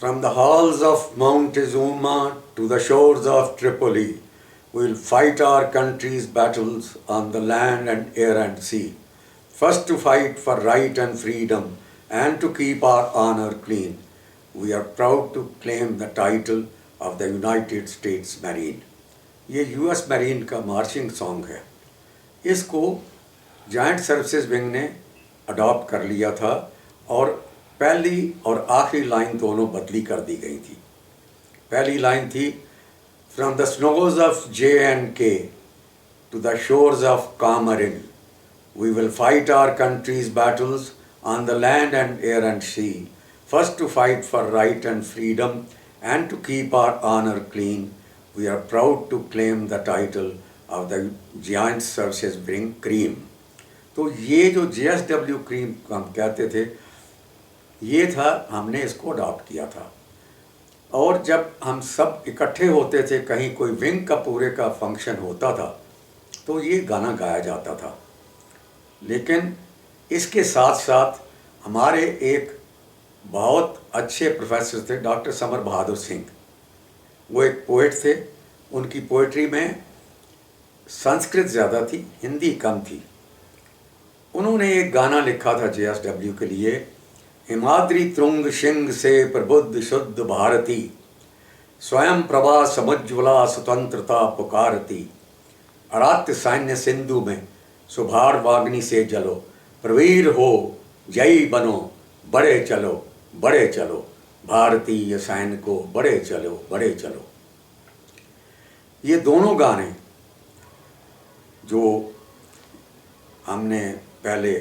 From the halls of Montezuma to the shores of Tripoli, we will fight our country's battles on the land and air and sea. First to fight for right and freedom and to keep our honor clean. We are proud to claim the title of the United States Marine. ये US Marine का marching song है. इसको joint services wing ने adopt कर लिया था और पहली और आखिरी लाइन दोनों बदली कर दी गई थी. पहली लाइन थी from the snows of J&K to the shores of Comorin, we will fight our country's battles on the land and air and sea. First to fight for right and freedom and to keep our honor clean. We are proud to claim the title of the Joint Services Wing Cream. तो ये जो JSW cream हम कहते थे, ये था, हमने इसको अडॉप्ट किया था. और जब हम सब इकट्ठे होते थे, कहीं कोई विंग का पूरे का फंक्शन होता था, तो ये गाना गाया जाता था. लेकिन इसके साथ साथ हमारे एक बहुत अच्छे प्रोफेसर थे, डॉक्टर समर बहादुर सिंह. वो एक पोइट थे. उनकी पोइट्री में संस्कृत ज़्यादा थी, हिंदी कम थी. उन्होंने एक गाना लिखा था JSW के लिए, हिमाद्री तुंग सिंह से प्रबुद्ध शुद्ध भारती, स्वयं प्रभा समुज्ज्वला स्वतंत्रता पुकारती, अरात्य सैन्य सिंधु में सुभार वाग्नि से जलो, प्रवीर हो जय बनो बड़े चलो, भारतीय सैन्य को बड़े चलो. ये दोनों गाने जो हमने पहले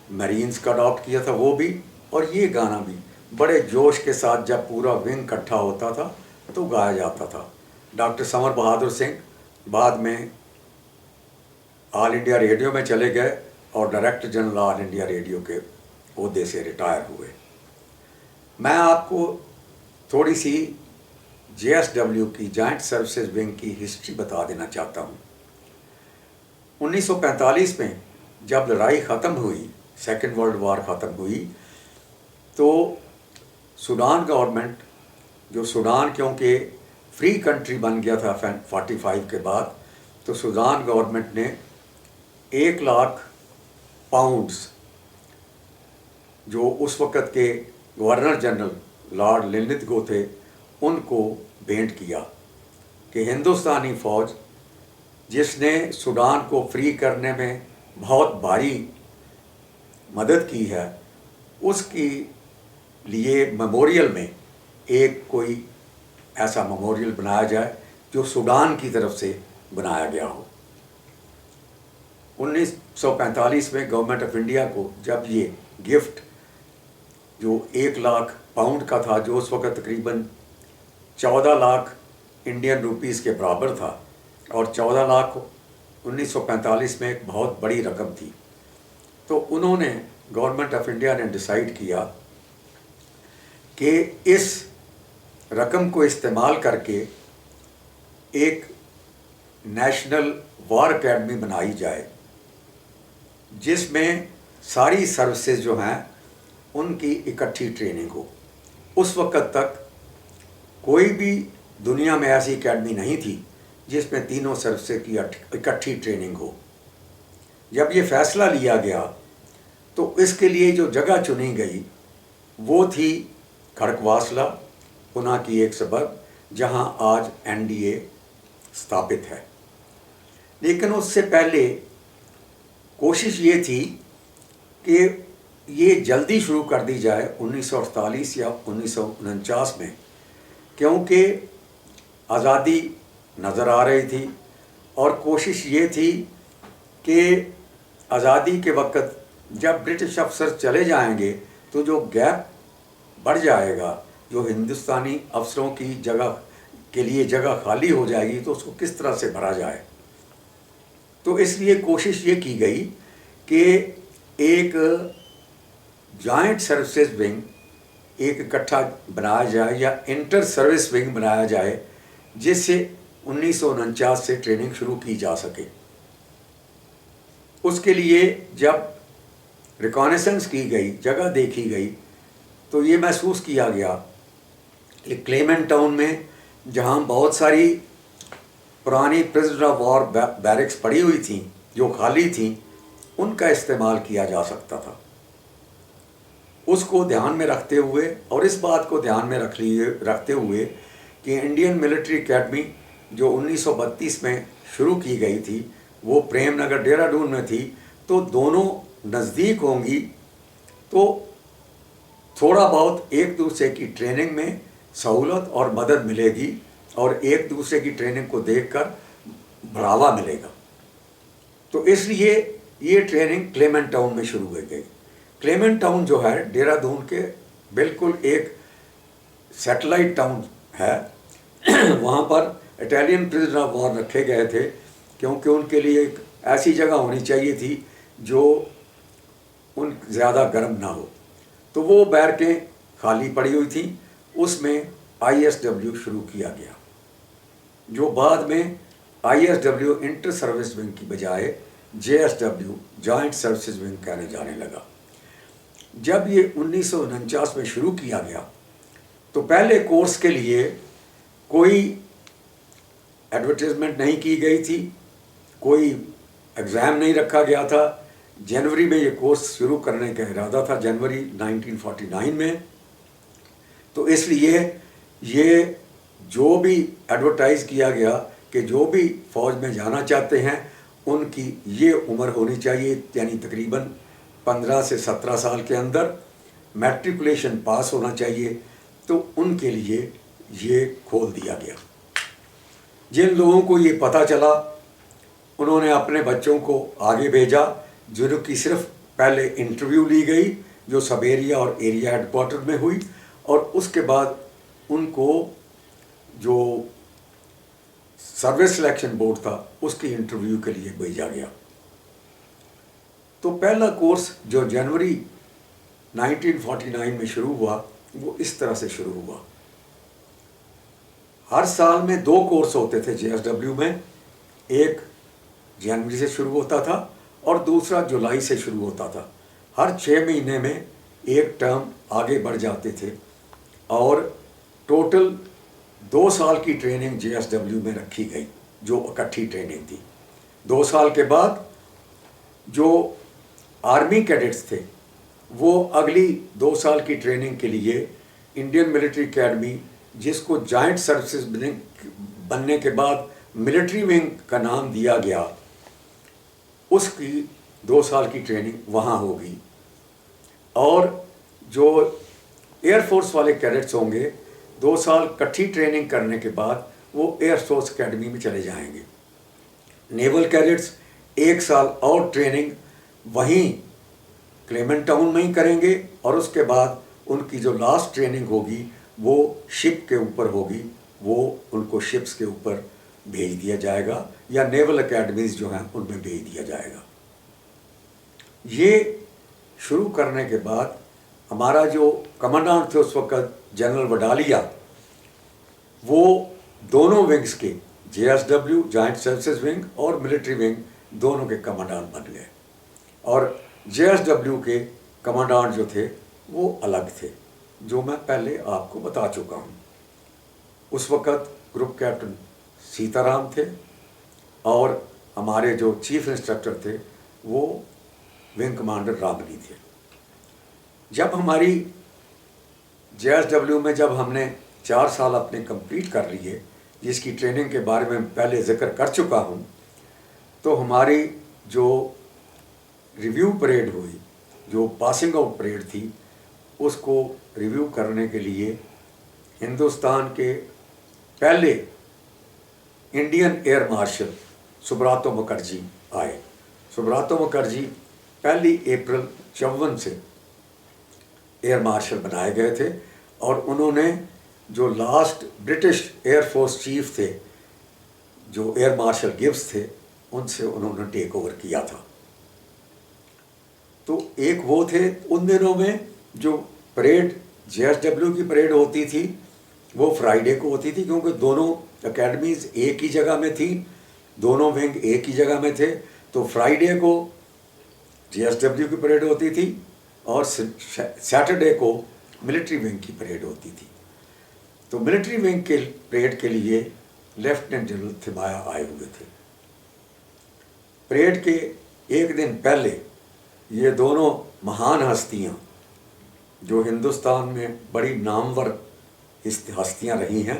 मरीन्स का अडॉप्ट किया था वो भी, और ये गाना भी बड़े जोश के साथ जब पूरा विंग इकट्ठा होता था तो गाया जाता था. डॉक्टर समर बहादुर सिंह बाद में ऑल इंडिया रेडियो में चले गए और director general all India radio के ओहदे से रिटायर हुए. मैं आपको थोड़ी सी JSW की जॉइंट सर्विसेज विंग की हिस्ट्री बता देना चाहता हूँ. 1945 में जब लड़ाई ख़त्म हुई, सेकेंड वर्ल्ड वॉर ख़त्म हुई, तो सूडान गवर्नमेंट, जो सूडान क्योंकि फ्री कंट्री बन गया था 45 के बाद, तो सूडान गवर्नमेंट ने 1 लाख पाउंड्स जो उस वक़्त के गवर्नर जनरल लॉर्ड लिनलिथगो थे, उनको भेंट किया कि हिंदुस्तानी फ़ौज जिसने सूडान को फ्री करने में बहुत भारी मदद की है, उसकी लिए मेमोरियल में एक कोई ऐसा मेमोरियल बनाया जाए जो सूडान की तरफ से बनाया गया हो. 1945 में गवर्नमेंट ऑफ इंडिया को जब ये गिफ्ट जो 1 लाख पाउंड का था, जो उस वक़्त तकरीबन 14 लाख इंडियन रुपीस के बराबर था, और 14 लाख 1945 में एक बहुत बड़ी रकम थी, तो उन्होंने गवर्नमेंट ऑफ इंडिया ने डिसाइड किया कि इस रकम को इस्तेमाल करके एक नेशनल वॉर एकेडमी बनाई जाए, जिसमें सारी सर्विसेज जो हैं उनकी इकट्ठी ट्रेनिंग हो. उस वक़्त तक कोई भी दुनिया में ऐसी एकेडमी नहीं थी जिसमें तीनों सर्विसेज की इकट्ठी ट्रेनिंग हो. जब ये फ़ैसला लिया गया तो इसके लिए जो जगह चुनी गई वो थी खड़कवासला, पुणे की एक सबब, जहां आज NDA स्थापित है. लेकिन उससे पहले कोशिश ये थी कि ये जल्दी शुरू कर दी जाए 1948 या 1949 में, क्योंकि आज़ादी नज़र आ रही थी और कोशिश ये थी कि आज़ादी के वक्त जब ब्रिटिश अफसर चले जाएंगे तो जो गैप बढ़ जाएगा, जो हिंदुस्तानी अफसरों की जगह के लिए जगह खाली हो जाएगी, तो उसको किस तरह से भरा जाए. तो इसलिए कोशिश ये की गई कि एक जॉइंट सर्विसेज विंग एक इकट्ठा बनाया जाए या इंटर सर्विस विंग बनाया जाए, जिससे 1949 से ट्रेनिंग शुरू की जा सके. उसके लिए जब रिकॉनेसेंस की गई, जगह देखी गई, तो ये महसूस किया गया क्लेमेंट टाउन में जहाँ बहुत सारी पुरानी प्रिजनर ऑफ वॉर बैरिक्स पड़ी हुई थी जो खाली थी, उनका इस्तेमाल किया जा सकता था। उसको ध्यान में रखते हुए और इस बात को ध्यान में रखते हुए कि इंडियन मिलिट्री एकेडमी जो 1932 में शुरू की गई थी वो प्रेम नगर देहरादून में थी, तो दोनों नज़दीक होंगी तो थोड़ा बहुत एक दूसरे की ट्रेनिंग में सहूलत और मदद मिलेगी और एक दूसरे की ट्रेनिंग को देखकर बढ़ावा मिलेगा। तो इसलिए ये ट्रेनिंग क्लेमेंट टाउन में शुरू की गई। क्लेमेंट टाउन जो है देहरादून के बिल्कुल एक सैटेलाइट टाउन है। वहाँ पर इटालियन प्रिजनर ऑफ वॉर रखे गए थे क्योंकि उनके लिए एक ऐसी जगह होनी चाहिए थी जो उन ज़्यादा गर्म ना हो। तो वो बैरकें खाली पड़ी हुई थी, उसमें ISW शुरू किया गया, जो बाद में ISW इंटर सर्विस विंग की बजाय JSW जॉइंट सर्विसेज विंग कहने जाने लगा। जब ये 1949 में शुरू किया गया तो पहले कोर्स के लिए कोई एडवर्टाइजमेंट नहीं की गई थी, कोई एग्ज़ाम नहीं रखा गया था। जनवरी में ये कोर्स शुरू करने का इरादा था, जनवरी 1949 में। तो इसलिए ये जो भी एडवर्टाइज़ किया गया कि जो भी फ़ौज में जाना चाहते हैं उनकी ये उम्र होनी चाहिए, यानी तकरीबन 15 से 17 साल के अंदर मैट्रिकुलेशन पास होना चाहिए। तो उनके लिए ये खोल दिया गया। जिन लोगों को ये पता चला उन्होंने अपने बच्चों को आगे भेजा, जिनकी सिर्फ पहले इंटरव्यू ली गई जो सब एरिया और एरिया हेडक्वार्टर में हुई, और उसके बाद उनको जो सर्विस सिलेक्शन बोर्ड था उसकी इंटरव्यू के लिए भेजा गया। तो पहला कोर्स जो जनवरी 1949 में शुरू हुआ वो इस तरह से शुरू हुआ। हर साल में 2 कोर्स होते थे JSW में, एक जनवरी से शुरू होता था और दूसरा जुलाई से शुरू होता था। हर 6 महीने में एक टर्म आगे बढ़ जाते थे और टोटल 2 साल की ट्रेनिंग JSW में रखी गई जो इकट्ठी ट्रेनिंग थी। 2 साल के बाद जो आर्मी कैडेट्स थे वो अगली 2 साल की ट्रेनिंग के लिए इंडियन मिलिट्री एकेडमी, जिसको जॉइंट सर्विसेज बनने के बाद मिलिट्री विंग का नाम दिया गया, उसकी 2 साल की ट्रेनिंग वहाँ होगी। और जो एयरफोर्स वाले कैडेट्स होंगे 2 साल इकट्ठी ट्रेनिंग करने के बाद वो एयरफोर्स एकेडमी में चले जाएंगे। नेवल कैडेट्स 1 साल और ट्रेनिंग वहीं क्लेमेंट टाउन में ही करेंगे और उसके बाद उनकी जो लास्ट ट्रेनिंग होगी वो शिप के ऊपर होगी, वो उनको शिप्स के ऊपर भेज दिया जाएगा या नेवल एकेडमीज़ जो हैं उनमें भेज दिया जाएगा। ये शुरू करने के बाद हमारा जो कमांडेंट थे उस वक्त जनरल वडालिया, वो दोनों विंग्स के JSW जॉइंट सर्विसेज विंग और मिलिट्री विंग दोनों के कमांडेंट बन गए। और JSW के कमांडेंट जो थे वो अलग थे, जो मैं पहले आपको बता चुका हूँ। उस वक़्त ग्रुप कैप्टन सीताराम थे और हमारे जो चीफ इंस्ट्रक्टर थे वो विंग कमांडर रामनी थे। जब हमारी JSW में जब हमने 4 साल अपने कंप्लीट कर लिए, जिसकी ट्रेनिंग के बारे में पहले ज़िक्र कर चुका हूँ, तो हमारी जो रिव्यू परेड हुई, जो पासिंग आउट परेड थी, उसको रिव्यू करने के लिए हिंदुस्तान के पहले इंडियन एयर मार्शल सुब्रातो मुखर्जी आए। सुब्रातो मुखर्जी 1 अप्रैल 54 से एयर मार्शल बनाए गए थे और उन्होंने जो लास्ट ब्रिटिश एयरफोर्स चीफ थे, जो एयर मार्शल गिब्स थे, उनसे उन्होंने टेक ओवर किया था। तो एक वो थे। उन दिनों में जो परेड JSW की परेड होती थी वो फ्राइडे को होती थी, क्योंकि दोनों एकेडमीज़ एक ही जगह में थी, दोनों विंग एक ही जगह में थे। तो फ्राइडे को JSW की परेड होती थी और सैटरडे को मिलिट्री विंग की परेड होती थी। तो मिलिट्री विंग के परेड के लिए लेफ्टिनेंट जनरल थिमाया आए हुए थे। परेड के एक दिन पहले ये दोनों महान हस्तियाँ जो हिंदुस्तान में बड़ी नामवर हस्तियाँ रही हैं,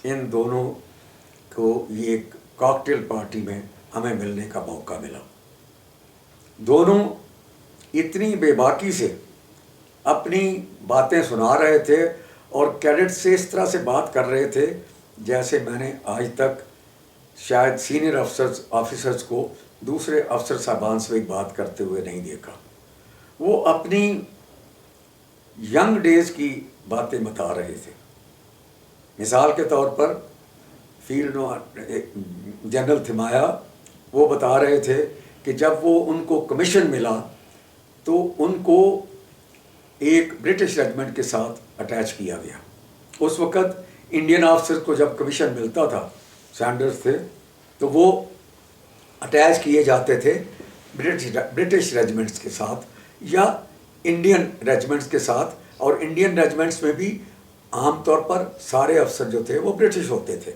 इन दोनों को ये एक कॉकटेल पार्टी में हमें मिलने का मौका मिला। दोनों इतनी बेबाकी से अपनी बातें सुना रहे थे और कैडेट से इस तरह से बात कर रहे थे जैसे मैंने आज तक शायद सीनियर ऑफिसर्स को दूसरे अफसर साहबान से बात करते हुए नहीं देखा। वो अपनी यंग डेज की बातें बता रहे थे। मिसाल के तौर पर फील्ड जनरल थिमाया वो बता रहे थे कि जब वो उनको कमीशन मिला तो उनको एक ब्रिटिश रेजिमेंट के साथ अटैच किया गया। उस वक़्त इंडियन ऑफिसर को जब कमीशन मिलता था, सैंडर्स थे, तो वो अटैच किए जाते थे ब्रिटिश रेजिमेंट्स के साथ या इंडियन रेजिमेंट्स के साथ, और इंडियन रेजिमेंट्स में भी आमतौर पर सारे अफसर जो थे वो ब्रिटिश होते थे।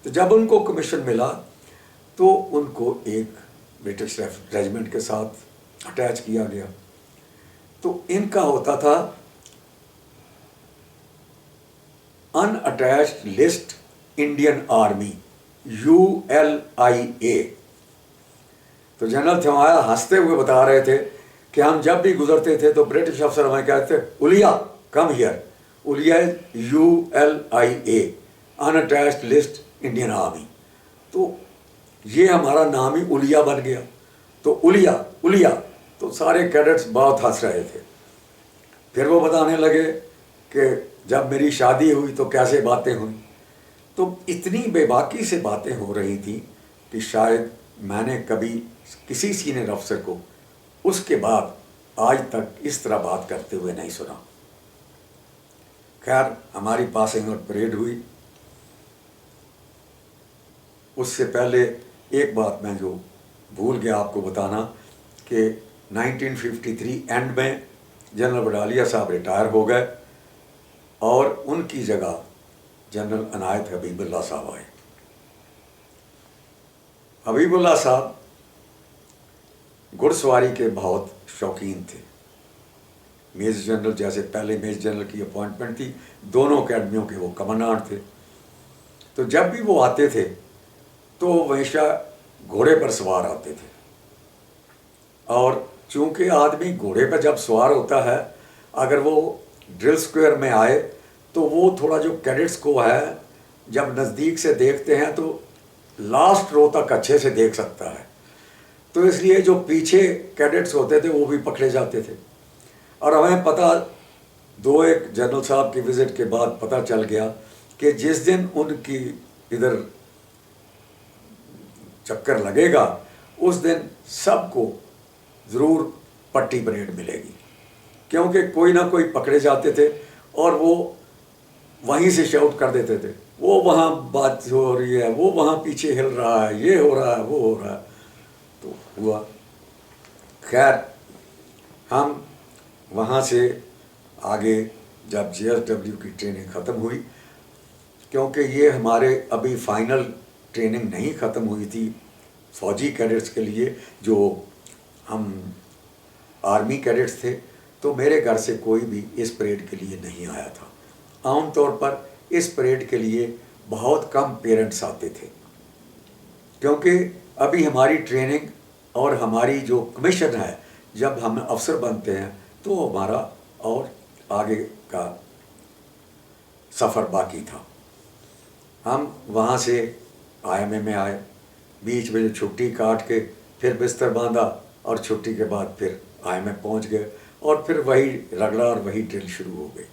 तो जब उनको कमीशन मिला तो उनको एक ब्रिटिश रेजिमेंट के साथ अटैच किया गया। तो इनका होता था unattached list Indian army, ULIA। तो जनरल थिमाया हंसते हुए बता रहे थे कि हम जब भी गुजरते थे तो ब्रिटिश अफसर हमें कहते थे, उलिया कम हियर, उलिया ULIA, unattached list Indian army. तो ये हमारा नाम ही उलिया बन गया। तो उलिया उलिया, तो सारे कैडेट्स बहुत हंस रहे थे। फिर वो बताने लगे कि जब मेरी शादी हुई तो कैसे बातें हुई। तो इतनी बेबाकी से बातें हो रही थी कि शायद मैंने कभी किसी सीनियर अफसर को उसके बाद आज तक इस तरह बात करते हुए नहीं सुना। खैर, हमारी पासिंग आउट परेड हुई। उससे पहले एक बात मैं जो भूल गया आपको बताना कि 1953 एंड में जनरल बडालिया साहब रिटायर हो गए और उनकी जगह जनरल अनायत हबीबुल्लाह साहब आए। हबीबुल्लाह साहब घुड़सवारी के बहुत शौकीन थे। मेजर जनरल, जैसे पहले मेजर जनरल की अपॉइंटमेंट थी, दोनों अकेडमियों के वो कमांडेंट थे। तो जब भी वो आते थे तो हमेशा घोड़े पर सवार आते थे, और चूंकि आदमी घोड़े पर जब सवार होता है, अगर वो ड्रिल स्क्वायर में आए तो वो थोड़ा जो कैडेट्स को है जब नज़दीक से देखते हैं तो लास्ट रो तक अच्छे से देख सकता है। तो इसलिए जो पीछे कैडेट्स होते थे वो भी पकड़े जाते थे। और हमें पता, एक जनरल साहब की विज़िट के बाद पता चल गया कि जिस दिन उनकी इधर चक्कर लगेगा उस दिन सबको ज़रूर पट्टी परेड मिलेगी, क्योंकि कोई ना कोई पकड़े जाते थे और वो वहीं से शाउट कर देते थे, वो वहाँ बात हो रही है, वो वहाँ पीछे हिल रहा है, ये हो रहा है, वो हो रहा है। तो हुआ। खैर, हम वहाँ से आगे जब JSW की ट्रेनिंग ख़त्म हुई, क्योंकि ये हमारे अभी फाइनल ट्रेनिंग नहीं ख़त्म हुई थी फ़ौजी कैडेट्स के लिए, जो हम आर्मी कैडेट्स थे, तो मेरे घर से कोई भी इस परेड के लिए नहीं आया था। आमतौर पर इस परेड के लिए बहुत कम पेरेंट्स आते थे, क्योंकि अभी हमारी ट्रेनिंग और हमारी जो कमीशन है, जब हम अफसर बनते हैं तो हमारा और आगे का सफ़र बाकी था। हम वहाँ से IMA में आए, बीच में छुट्टी काट के फिर बिस्तर बांधा और छुट्टी के बाद फिर IMA पहुँच गए और फिर वही रगड़ा और वही ड्रिल शुरू हो गई।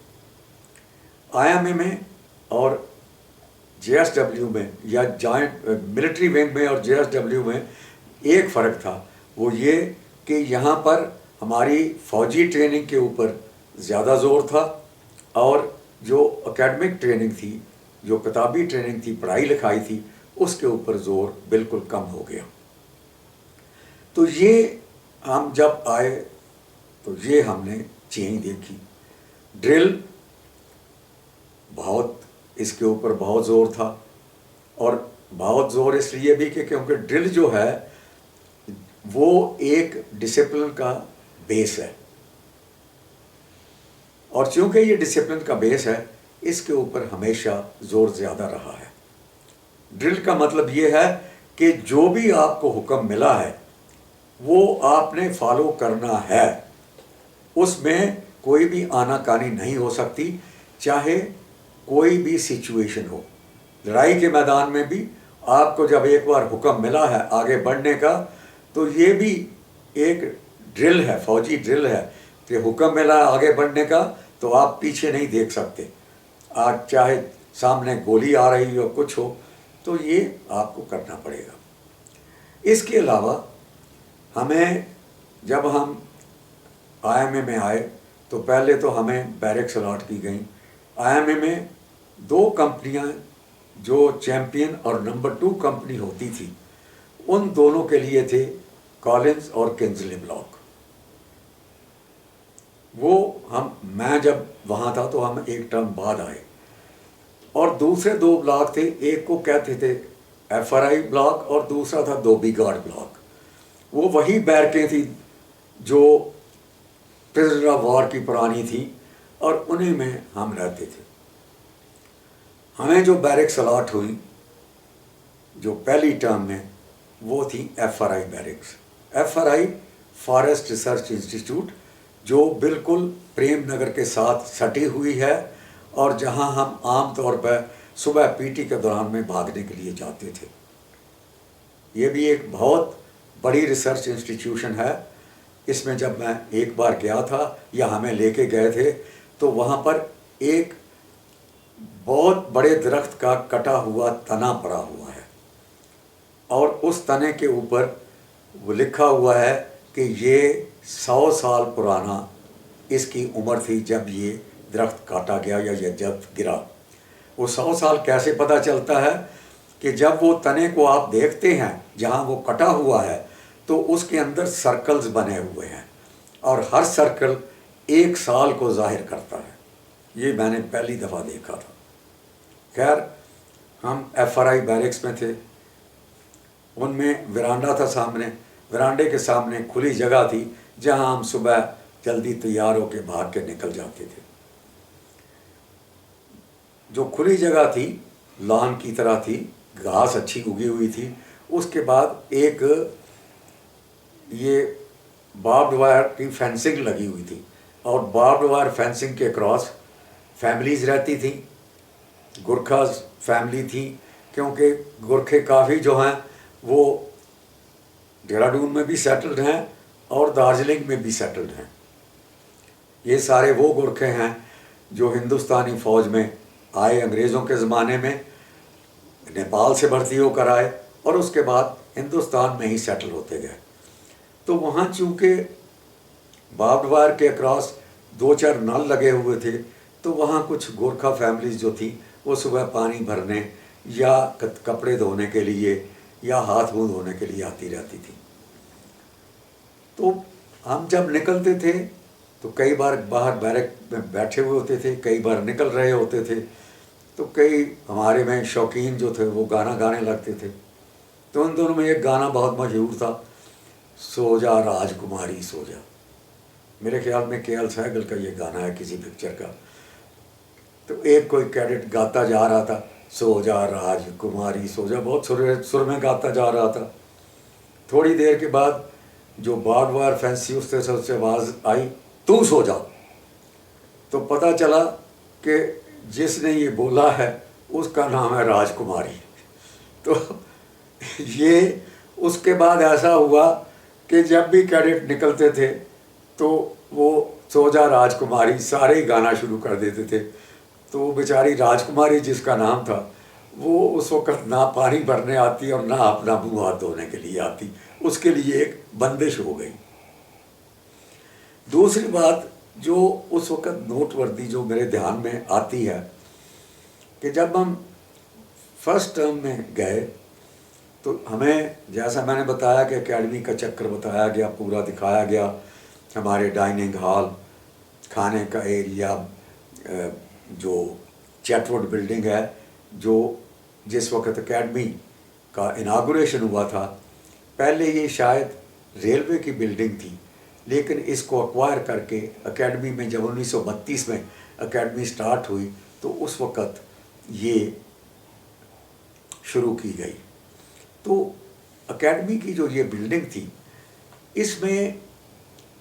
IMA में और JSW में या जॉइंट मिलिट्री विंग में और JSW में एक फ़र्क था, वो ये कि यहाँ पर हमारी फ़ौजी ट्रेनिंग के ऊपर ज़्यादा ज़ोर था और जो एकेडमिक ट्रेनिंग थी, जो किताबी ट्रेनिंग थी, पढ़ाई लिखाई थी, उसके ऊपर ज़ोर बिल्कुल कम हो गया। तो ये हम जब आए तो ये हमने चेंज देखी। ड्रिल बहुत اس کے اوپر بہت زور تھا، اور بہت زور اس لیے بھی کہ کیونکہ ڈرل جو ہے وہ ایک ڈسپلن کا بیس ہے، اور چونکہ یہ ڈسپلن کا بیس ہے اس کے اوپر ہمیشہ زور زیادہ رہا ہے۔ ڈرل کا مطلب یہ ہے کہ جو بھی آپ کو حکم ملا ہے وہ آپ نے فالو کرنا ہے، اس میں کوئی بھی آناکانی نہیں ہو سکتی، چاہے کوئی بھی سچویشن ہو۔ لڑائی کے میدان میں بھی آپ کو جب ایک بار حکم ملا ہے آگے بڑھنے کا تو یہ بھی ایک ڈرل ہے، فوجی ڈرل ہے کہ حکم ملا ہے آگے بڑھنے کا تو آپ پیچھے نہیں دیکھ سکتے، آج چاہے سامنے گولی آ رہی ہو کچھ ہو تو یہ آپ کو کرنا پڑے گا۔ اس کے علاوہ ہمیں جب ہم آئی ایم اے میں آئے تو پہلے تو ہمیں بیرکس الاٹ کی گئیں۔ آئی ایم اے میں 2 کمپنیاں جو چیمپئن اور نمبر 2 کمپنی ہوتی تھی، ان دونوں کے لیے تھے کالنز اور کنزلے بلاک۔ میں جب وہاں تھا تو ہم ایک ٹرم بعد آئے، اور دوسرے 2 بلاک تھے، ایک کو کہتے تھے ایف آر آئی بلاک اور دوسرا تھا دوبی گارڈ بلاک۔ وہ وہی بیرکیں تھیں جو پرزنر آف وار کی پرانی تھی، اور انہیں میں ہم رہتے تھے۔ ہمیں جو بیرکس الاٹ ہوئی جو پہلی ٹرم میں وہ تھی F R I barracks. F R I forest research institute, جو بالکل پریم نگر کے ساتھ سٹی ہوئی ہے، اور جہاں ہم عام طور پہ صبح پی ٹی کے دوران میں بھاگنے کے لیے جاتے تھے۔ یہ بھی ایک بہت بڑی ریسرچ انسٹیٹیوشن ہے۔ اس میں جب میں ایک بار گیا تھا یا ہمیں لے کے گئے تھے تو وہاں پر ایک بہت بڑے درخت کا کٹا ہوا تنا پڑا ہوا ہے، اور اس تنے کے اوپر وہ لکھا ہوا ہے کہ یہ 100 سال پرانا اس کی عمر تھی جب یہ درخت کاٹا گیا یا یہ جب گرا۔ وہ 100 سال کیسے پتہ چلتا ہے کہ جب وہ تنے کو آپ دیکھتے ہیں جہاں وہ کٹا ہوا ہے تو اس کے اندر سرکلز بنے ہوئے ہیں، اور ہر سرکل 1 سال کو ظاہر کرتا ہے۔ یہ میں نے پہلی دفعہ دیکھا تھا۔ خیر، ہم ایف آر آئی بیرکس میں تھے، ان میں ورانڈا تھا سامنے، ورانڈے کے سامنے کھلی جگہ تھی جہاں ہم صبح جلدی تیار ہو کے بھاگ کے نکل جاتے تھے۔ جو کھلی جگہ تھی لان کی طرح تھی، گھاس اچھی اگی ہوئی تھی، اس کے بعد ایک یہ باربڈ وائر کی فینسنگ لگی ہوئی تھی، اور باربڈ وائر فینسنگ کے کراس فیملیز رہتی تھیں، گورکھاز فیملی تھی، کیونکہ گورکھے کافی جو ہیں وہ دہرادون میں بھی سیٹلڈ ہیں اور دارجلنگ میں بھی سیٹلڈ ہیں۔ یہ سارے وہ گورکھے ہیں جو ہندوستانی فوج میں آئے انگریزوں کے زمانے میں، نیپال سے بھرتی ہو کر آئے، اور اس کے بعد ہندوستان میں ہی سیٹل ہوتے گئے۔ تو وہاں چونکہ باربڈ وائر کے اکراس 2-4 نل لگے ہوئے تھے، تو وہاں کچھ گورکھا فیملیز جو تھیں وہ صبح پانی بھرنے یا کپڑے دھونے کے لیے یا ہاتھ منہ دھونے کے لیے آتی رہتی تھی۔ تو ہم جب نکلتے تھے تو کئی بار باہر بیرک میں بیٹھے ہوئے ہوتے تھے، کئی بار نکل رہے ہوتے تھے، تو کئی ہمارے میں شوقین جو تھے وہ گانا گانے لگتے تھے۔ تو ان دونوں میں ایک گانا بہت مشہور تھا، سو جا راج کماری سو جا۔ میرے خیال میں کے ایل سہگل کا یہ گانا ہے کسی پکچر کا۔ تو ایک کوئی کیڈٹ گاتا جا رہا تھا، سو جا راج کماری سو جا، بہت سر میں گاتا جا رہا تھا۔ تھوڑی دیر کے بعد جو باربڈ وائر فینسی اس سے آواز آئی، تو سو جا۔ تو پتہ چلا کہ جس نے یہ بولا ہے اس کا نام ہے راج کماری۔ تو یہ اس کے بعد ایسا ہوا کہ جب بھی کیڈٹ نکلتے تھے تو وہ سو جا راج کماری سارے ہی گانا شروع کر دیتے تھے۔ تو وہ بیچاری راج کماری جس کا نام تھا وہ اس وقت نہ پانی بھرنے آتی اور نہ اپنا منہ ہاتھ دھونے کے لیے آتی، اس کے لیے ایک بندش ہو گئی۔ دوسری بات جو اس وقت نوٹ وردی جو میرے دھیان میں آتی ہے کہ جب ہم فرسٹ ٹرم میں گئے تو ہمیں جیسا میں نے بتایا کہ اکیڈمی کا چکر بتایا گیا، پورا دکھایا گیا، ہمارے ڈائننگ ہال، کھانے کا ایریا، جو चैटवुड बिल्डिंग है, जो जिस वक्त एकेडमी का इनागुरेशन हुआ था, पहले ये शायद रेलवे की बिल्डिंग थी, लेकिन इसको अक्वायर करके एकेडमी में जब 1932 में एकेडमी स्टार्ट हुई तो उस वक़्त ये शुरू की गई। तो एकेडमी की जो ये बिल्डिंग थी, इसमें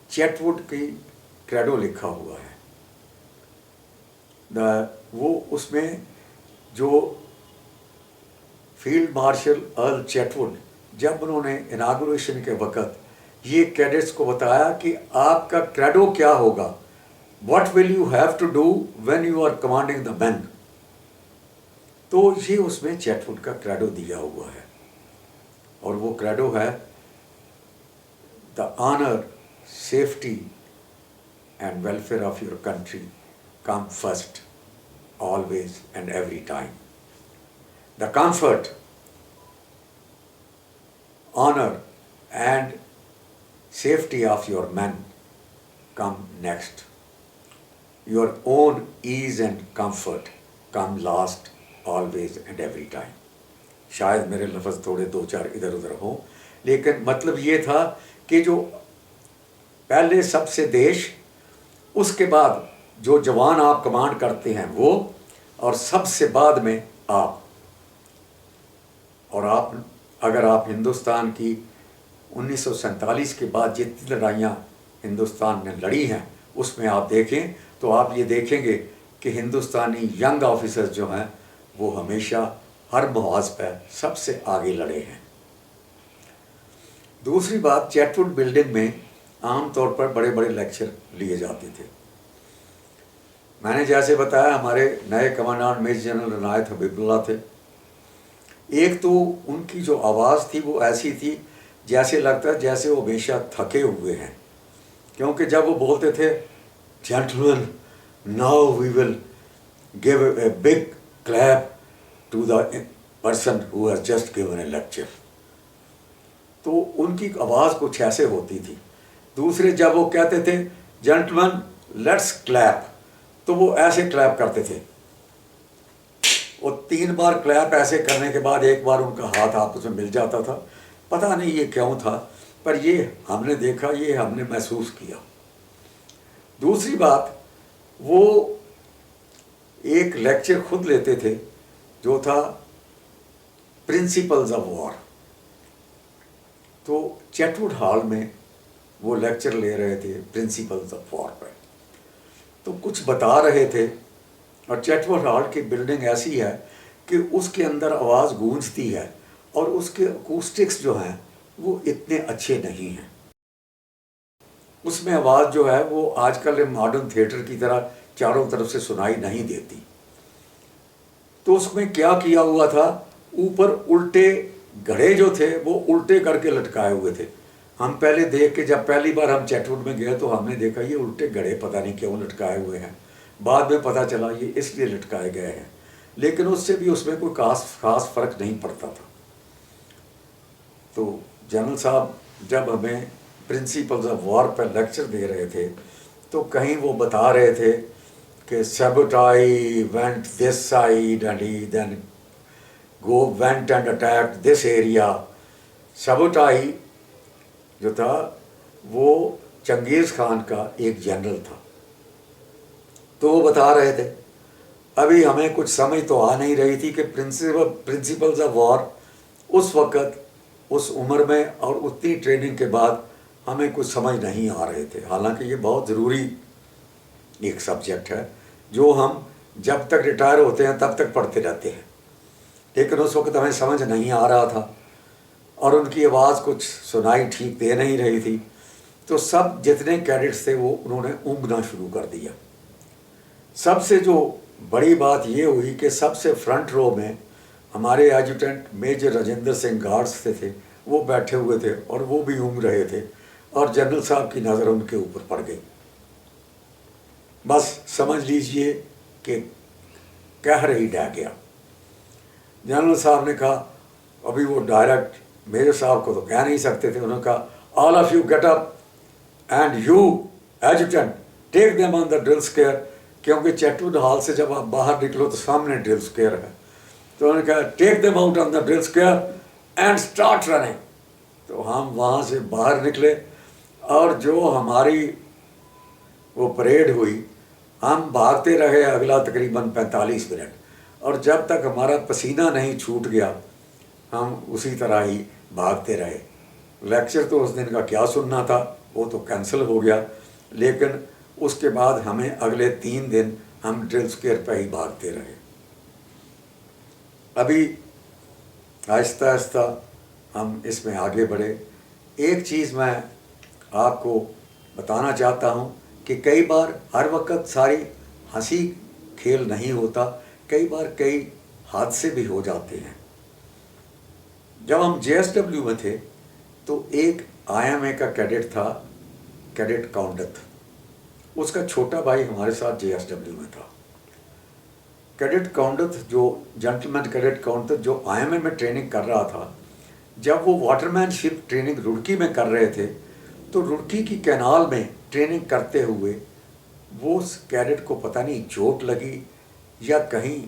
चैटवुड की क्रेडो लिखा हुआ है। वो उसमें जो फील्ड मार्शल अर्ल चैटवुड, जब उन्होंने इनागुरेशन के वक़्त ये कैडेट्स को बताया कि आपका क्रेडो क्या होगा, what will you have to do when you are commanding the man, तो ये उसमें चैटवुड का क्रेडो दिया हुआ है। और वो क्रेडो है, the honour, safety and welfare of your country come first, always and every time. The comfort, honor and safety of your men come next. Your own ease and comfort come last, always and every time. शायद मेरे लफ्ज़ थोड़े दो चार इधर उधर हों, लेकिन मतलब ये था कि जो पहले सबसे देश, उसके बाद जो जवान आप कमांड करते हैं वो, और सबसे बाद में आप। और आप अगर आप हिंदुस्तान की 1947 के बाद जितनी लड़ाइयाँ हिंदुस्तान ने लड़ी हैं उसमें आप देखें तो आप ये देखेंगे कि हिंदुस्तानी यंग ऑफिसर्स जो हैं वो हमेशा हर मुहाज पर सबसे आगे लड़े हैं। दूसरी बात, चैटवुड बिल्डिंग में आम तौर पर बड़े बड़े लेक्चर लिए जाते थे। मैंने जैसे बताया, हमारे नए कमांडेंट मेजर जनरल इनायत हबीबुल्लाह थे। एक तो उनकी जो आवाज़ थी वो ऐसी थी जैसे लगता है जैसे वो हमेशा थके हुए हैं, क्योंकि जब वो बोलते थे, gentleman now we will give a big clap to the person who has just given a lecture, तो उनकी आवाज़ कुछ ऐसे होती थी। दूसरे जब वो कहते थे जेंटलमैन लेट्स क्लैप, तो वो ऐसे क्लैप करते थे। वो 3 बार क्लैप ऐसे करने के बाद एक बार उनका हाथ आपस में मिल जाता था। पता नहीं ये क्यों था, पर ये हमने देखा, ये हमने महसूस किया। दूसरी बात, वो एक लेक्चर खुद लेते थे जो था प्रिंसिपल्स ऑफ वॉर। तो चैटवुड हॉल में वो लेक्चर ले रहे थे प्रिंसिपल्स ऑफ वॉर पर, तो कुछ बता रहे थे। और चैटवुड हॉल की बिल्डिंग ऐसी है कि उसके अंदर आवाज़ गूंजती है और उसके अकूस्टिक्स जो हैं वो इतने अच्छे नहीं हैं। उसमें आवाज़ जो है वो आजकल मॉडर्न थिएटर की तरह चारों तरफ से सुनाई नहीं देती। तो उसमें क्या किया हुआ था, ऊपर उल्टे घड़े जो थे वो उल्टे करके लटकाए हुए थे। हम पहले देख के, जब पहली बार हम चैटवुड में गए तो हमने देखा ये उल्टे घड़े पता नहीं क्यों लटकाए हुए हैं। बाद में पता चला ये इसलिए लटकाए गए हैं, लेकिन उससे भी उसमें कोई खास फ़र्क नहीं पड़ता था। तो जनरल साहब जब हमें प्रिंसिपल्स ऑफ वॉर पर लेक्चर दे रहे थे तो कहीं वो बता रहे थे कि Subutai went this side and he then went and attacked this area. Subutai जो था वो चंगेज़ खान का एक जनरल था। तो वो बता रहे थे, अभी हमें कुछ समझ तो आ नहीं रही थी कि प्रिंसिपल्स ऑफ वॉर उस वक़्त, उस उम्र में और उतनी ट्रेनिंग के बाद हमें कुछ समझ नहीं आ रहे थे। हालांकि ये बहुत ज़रूरी एक सब्जेक्ट है जो हम जब तक रिटायर होते हैं तब तक पढ़ते रहते हैं, लेकिन उस वक्त हमें समझ नहीं आ रहा था और उनकी आवाज़ कुछ सुनाई ठीक दे नहीं रही थी। तो सब जितने कैडेट्स थे वो उन्होंने ऊँघना शुरू कर दिया। सबसे जो बड़ी बात ये हुई कि सबसे फ्रंट रो में हमारे adjutant major Rajendra Singh guards थे, वो बैठे हुए थे और वो भी ऊँघ रहे थे और जनरल साहब की नज़र उनके ऊपर पड़ गई। बस समझ लीजिए कि कहर ही ढह गया। जनरल साहब ने कहा, अभी वो डायरेक्ट मेजर साहब को तो कह नहीं सकते थे, उन्होंने कहा all of you get up and you adjutant take them on the drill square کیونکہ چیٹوڈ ہال سے جب آپ باہر نکلو تو سامنے ڈرل اسکوائر ہے. تو انہوں نے کہا take them out on the drill square and start running. تو ہم وہاں سے باہر نکلے اور جو ہماری وہ پریڈ ہوئی ہم بھاگتے رہے اگلا تقریباً 45 منٹ, اور جب تک ہمارا پسینہ نہیں چھوٹ گیا ہم اسی طرح ہی بھاگتے رہے. لیکچر تو اس دن کا کیا سننا تھا, وہ تو کینسل ہو گیا, لیکن اس کے بعد ہمیں اگلے 3 دن ہم ڈرل اسکوائر پہ ہی بھاگتے رہے. ابھی آہستہ آہستہ ہم اس میں آگے بڑھے. ایک چیز میں آپ کو بتانا چاہتا ہوں کہ کئی بار ہر وقت ساری ہنسی کھیل نہیں ہوتا, کئی بار کئی حادثے بھی ہو جاتے ہیں. جب ہم JSW میں تھے تو ایک IMA کا کیڈٹ تھا, کیڈٹ کاؤنڈت. اس کا چھوٹا بھائی ہمارے ساتھ JSW میں تھا. کیڈٹ کاؤنڈت جو جنٹلمین کیڈٹ کاؤنڈت جو IMA میں ٹریننگ کر رہا تھا, جب وہ واٹر مین شپ ٹریننگ رڑکی میں کر رہے تھے تو رڑکی کی کینال میں ٹریننگ کرتے ہوئے وہ اس کیڈٹ کو پتہ نہیں چوٹ لگی یا کہیں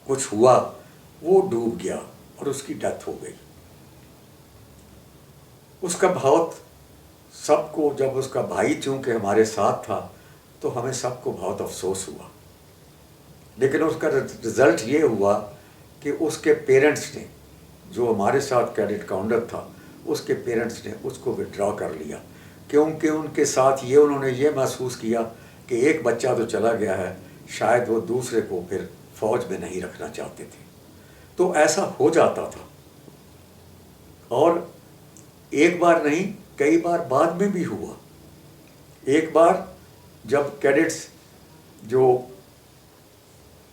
کچھ ہوا, وہ ڈوب گیا اور اس کی ڈیتھ ہو گئی. اس کا بہت سب کو, جب اس کا بھائی چونکہ ہمارے ساتھ تھا تو ہمیں سب کو بہت افسوس ہوا, لیکن اس کا رزلٹ یہ ہوا کہ اس کے پیرنٹس نے, جو ہمارے ساتھ کیڈٹ کاؤنڈر تھا, اس کے پیرنٹس نے اس کو وڈرا کر لیا, کیونکہ ان کے ساتھ یہ انہوں نے یہ محسوس کیا کہ ایک بچہ تو چلا گیا ہے, شاید وہ دوسرے کو پھر فوج میں نہیں رکھنا چاہتے تھے. تو ایسا ہو جاتا تھا, اور ایک بار نہیں کئی بار بعد میں بھی ہوا. ایک بار جب کیڈٹس جو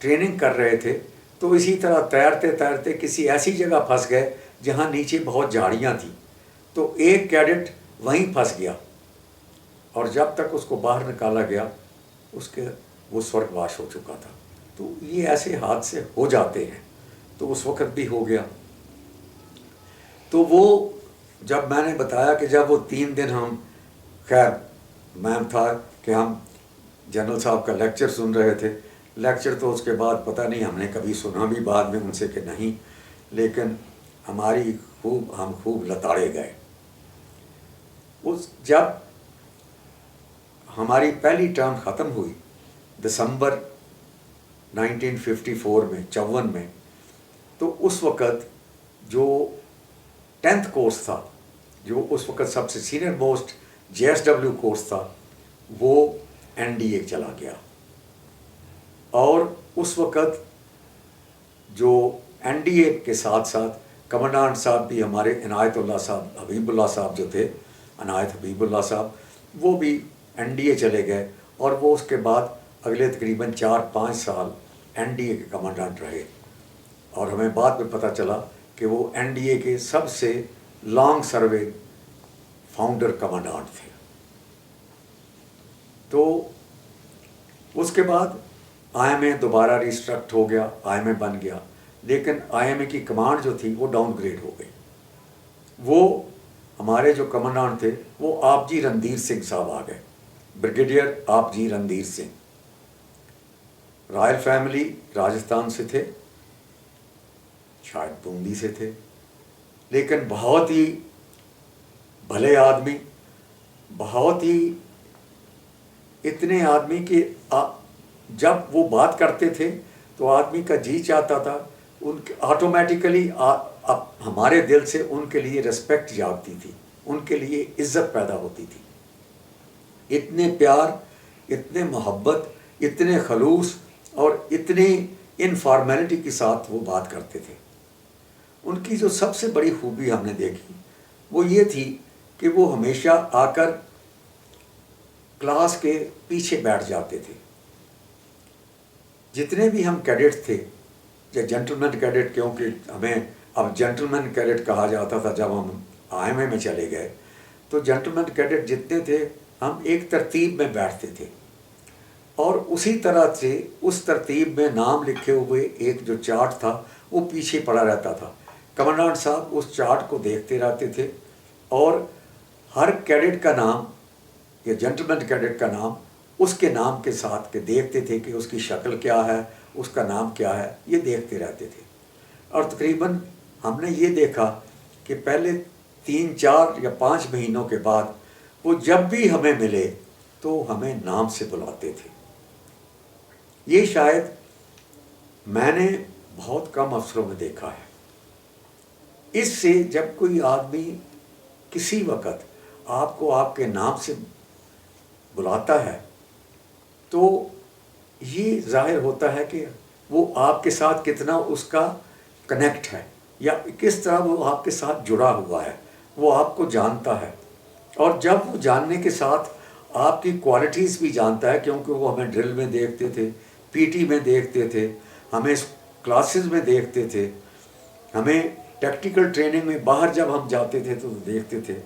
ٹریننگ کر رہے تھے تو اسی طرح تیرتے تیرتے کسی ایسی جگہ پھنس گئے جہاں نیچے بہت جھاڑیاں تھیں, تو ایک کیڈٹ وہیں پھنس گیا, اور جب تک اس کو باہر نکالا گیا وہ سورگ واش ہو چکا تھا. تو یہ ایسے حادثے ہو جاتے ہیں, تو اس وقت بھی ہو گیا. تو وہ جب میں نے بتایا کہ جب وہ 3 دن ہم, خیر میم تھا کہ ہم جنرل صاحب کا لیکچر سن رہے تھے, لیکچر تو اس کے بعد پتہ نہیں ہم نے کبھی سنا بھی بعد میں ان سے کہ نہیں, لیکن ہم خوب لتاڑے گئے. جب ہماری پہلی ٹرم ختم ہوئی دسمبر 1954 میں, 54 میں, تو اس وقت جو 10th کورس تھا, جو اس وقت سب سے سینئر موسٹ JSW کورس تھا, وہ NDA چلا گیا. اور اس وقت جو NDA کے ساتھ ساتھ کمانڈانٹ صاحب بھی ہمارے عنایت اللہ صاحب, حبیب اللہ صاحب جو تھے, عنایت حبیب اللہ صاحب, وہ بھی NDA چلے گئے, اور وہ اس کے بعد اگلے تقریباً 4-5 سال NDA کے کمانڈانٹ رہے. اور ہمیں بعد میں پتہ چلا کہ وہ NDA کے سب سے لانگ سروے فاؤنڈر کمانڈانٹ تھے. تو اس کے بعد IMA دوبارہ ریسٹرکٹ ہو گیا, IMA بن گیا, لیکن IMA کی کمانڈ جو تھی وہ ڈاؤن گریڈ ہو گئی. وہ ہمارے جو کمانڈانٹ تھے وہ آپ جی رندیر سنگھ صاحب آ گئے, بریگیڈیئر آپ جی رندیر سنگھ. رائل فیملی راجستھان سے تھے, شاید بوندی سے تھے, لیکن بہت ہی بھلے آدمی, بہت ہی اتنے آدمی کہ جب وہ بات کرتے تھے تو آدمی کا جی چاہتا تھا ان کے آٹومیٹیکلی ہمارے دل سے ان کے لیے رسپیکٹ جاگتی تھی, ان کے لیے عزت پیدا ہوتی تھی. اتنے پیار, اتنے محبت, اتنے خلوص اور اتنی انفارمیلٹی کے ساتھ وہ بات کرتے تھے. ان کی جو سب سے بڑی خوبی ہم نے دیکھی وہ یہ تھی کہ وہ ہمیشہ آ کر کلاس کے پیچھے بیٹھ جاتے تھے. جتنے بھی ہم کیڈٹ تھے, یا جنٹلمین کیڈٹ, کیونکہ ہمیں اب جنٹلمین کیڈٹ کہا جاتا تھا جب ہم IMA میں چلے گئے, تو جنٹلمین کیڈٹ جتنے تھے ہم ایک ترتیب میں بیٹھتے تھے, اور اسی طرح سے اس ترتیب میں نام لکھے ہوئے ایک جو چارٹ تھا وہ پیچھے پڑا رہتا تھا. کمانڈانٹ صاحب اس چارٹ کو دیکھتے رہتے تھے, اور ہر کیڈٹ کا نام یا جنٹلمین کیڈٹ کا نام اس کے نام کے ساتھ کہ دیکھتے تھے کہ اس کی شکل کیا ہے، اس کا نام کیا ہے، یہ دیکھتے رہتے تھے. اور تقریباً ہم نے یہ دیکھا کہ پہلے 3 4 یا 5 مہینوں کے بعد وہ جب بھی ہمیں ملے تو ہمیں نام سے بلاتے تھے. یہ شاید میں نے بہت کم افسروں میں دیکھا ہے. اس سے جب کوئی آدمی کسی وقت آپ کو آپ کے نام سے بلاتا ہے تو یہ ظاہر ہوتا ہے کہ وہ آپ کے ساتھ کتنا اس کا کنیکٹ ہے، یا کس طرح وہ آپ کے ساتھ جڑا ہوا ہے، وہ آپ کو جانتا ہے. اور جب وہ جاننے کے ساتھ آپ کی کوالٹیز بھی جانتا ہے، کیونکہ وہ ہمیں ڈرل میں دیکھتے تھے، پی ٹی میں دیکھتے تھے، ہمیں کلاسز میں دیکھتے تھے، ہمیں ٹیکٹیکل ٹریننگ میں باہر جب ہم جاتے تھے تو دیکھتے تھے.